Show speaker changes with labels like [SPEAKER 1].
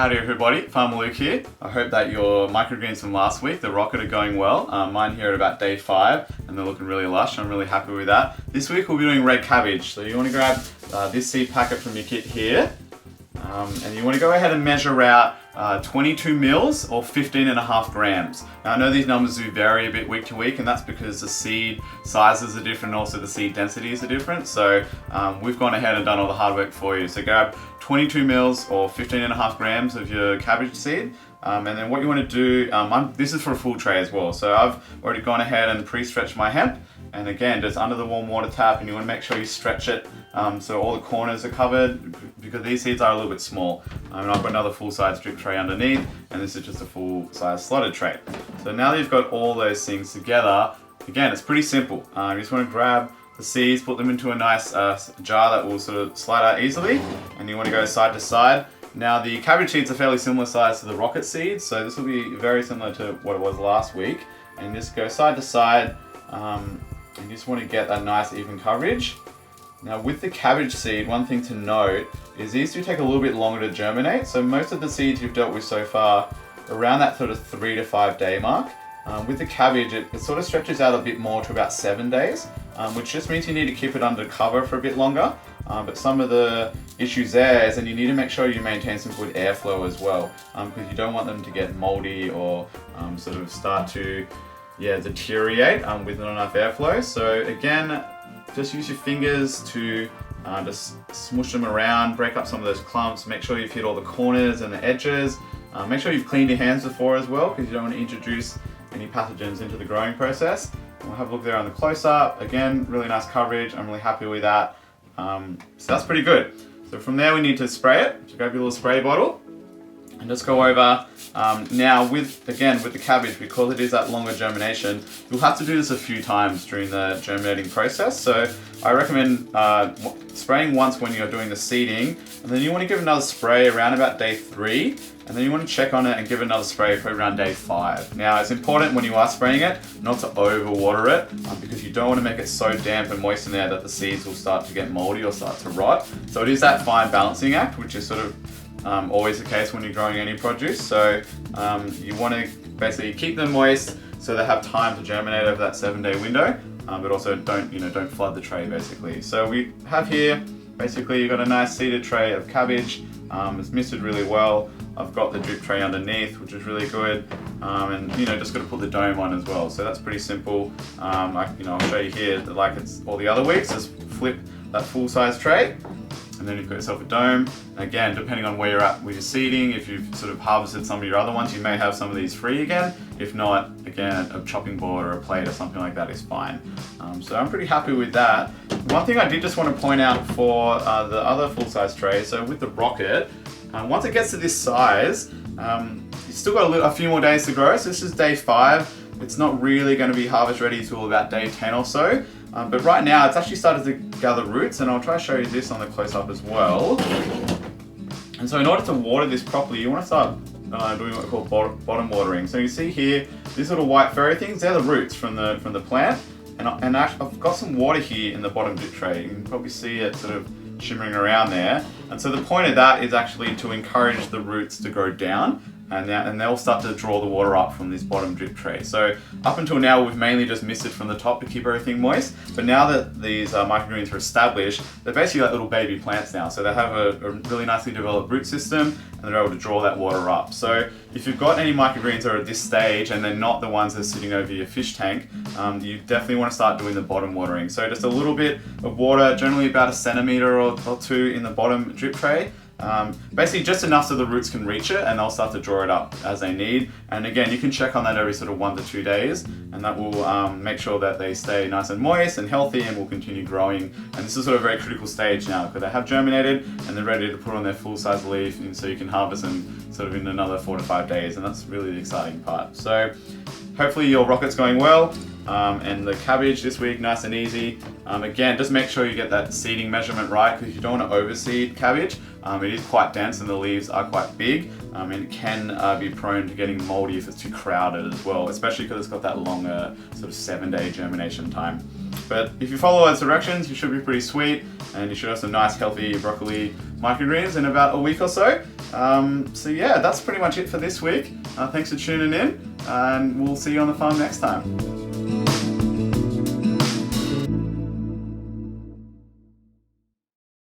[SPEAKER 1] Howdy everybody, Farmer Luke here. I hope that your microgreens from last week, the rocket, are going well. Mine here at about day 5 and they're looking really lush. I'm really happy with that. This week we'll be doing red cabbage. So you want to grab this seed packet from your kit here and you want to go ahead and measure out 22 mils or 15.5 grams. Now I know these numbers do vary a bit week to week, and that's because the seed sizes are different and also the seed densities are different. So we've gone ahead and done all the hard work for you. So grab 22 mils or 15.5 grams of your cabbage seed. And then what you want to do, this is for a full tray as well. So I've already gone ahead and pre-stretched my hemp. And again, just under the warm water tap, and you want to make sure you stretch it so all the corners are covered, because these seeds are a little bit small. And I've got another full-size drip tray underneath, and this is just a full-size slotted tray. So now that you've got all those things together, again, it's pretty simple. You just want to grab the seeds, put them into a nice jar that will sort of slide out easily, and you want to go side to side. Now the cabbage seeds are fairly similar size to the rocket seeds, so this will be very similar to what it was last week. And just go side to side, and you just want to get that nice even coverage. Now with the cabbage seed, one thing to note is these do take a little bit longer to germinate. So most of the seeds you've dealt with so far, around that sort of 3 to 5 day mark. With the cabbage, it sort of stretches out a bit more to about 7 days, which just means you need to keep it under cover for a bit longer. But some of the issues there is, and you need to make sure you maintain some good airflow as well, because you don't want them to get moldy or sort of start to deteriorate with not enough airflow. So again, just use your fingers to just smush them around, break up some of those clumps, make sure you've hit all the corners and the edges. Make sure you've cleaned your hands before as well, because you don't want to introduce any pathogens into the growing process. We'll have a look there on the close-up. Again, really nice coverage. I'm really happy with that. So that's pretty good. So from there we need to spray it. So grab your little spray bottle and just go over. Now with the cabbage, because it is that longer germination, you'll have to do this a few times during the germinating process. So I recommend spraying once when you're doing the seeding, and then you want to give another spray around about day 3, and then you want to check on it and give another spray for around day 5. Now it's important when you are spraying it not to overwater it, because you don't want to make it so damp and moist in there that the seeds will start to get moldy or start to rot. So it is that fine balancing act, which is sort of always the case when you're growing any produce. So you want to basically keep them moist so they have time to germinate over that 7-day window, but also don't flood the tray basically. So we have here basically you've got a nice seeded tray of cabbage. It's misted really well. I've got the drip tray underneath, which is really good, and just got to put the dome on as well. So that's pretty simple. I'll show you here that like it's all the other weeks. Just flip that full-size tray, and then you've got yourself a dome. Again, depending on where you're at with your seeding, if you've sort of harvested some of your other ones, you may have some of these free again. If not, again, a chopping board or a plate or something like that is fine. So I'm pretty happy with that. One thing I did just want to point out for the other full-size tray, so with the rocket, once it gets to this size, you've still got a few more days to grow. So this is day 5. It's not really going to be harvest ready until about day 10 or so. But right now it's actually started to gather roots, and I'll try to show you this on the close-up as well. And so in order to water this properly, you want to start doing what we call bottom watering. So you see here, these little white furry things, they're the roots from the plant. And actually, I've got some water here in the bottom drip tray. You can probably see it sort of shimmering around there. And so the point of that is actually to encourage the roots to go down, and they'll start to draw the water up from this bottom drip tray. So up until now we've mainly just misted from the top to keep everything moist, but now that these microgreens are established, they're basically like little baby plants now. So they have a really nicely developed root system, and they're able to draw that water up. So if you've got any microgreens that are at this stage and they're not the ones that are sitting over your fish tank, you definitely want to start doing the bottom watering. So just a little bit of water, generally about 1 centimeter or 2 in the bottom drip tray. Basically just enough so the roots can reach it, and they'll start to draw it up as they need. And again, you can check on that every sort of 1 to 2 days, and that will make sure that they stay nice and moist and healthy and will continue growing. And this is sort of a very critical stage now, because they have germinated and they're ready to put on their full-size leaf, and so you can harvest them sort of in another 4 to 5 days, and that's really the exciting part. So hopefully your rocket's going well. And the cabbage this week, nice and easy. Again, just make sure you get that seeding measurement right, because you don't want to overseed cabbage. It is quite dense and the leaves are quite big, and it can be prone to getting moldy if it's too crowded as well, especially because it's got that longer sort of 7-day germination time. But if you follow those directions, you should be pretty sweet, and you should have some nice healthy broccoli microgreens in about a week or so. So yeah, that's pretty much it for this week. Thanks for tuning in, and we'll see you on the farm next time.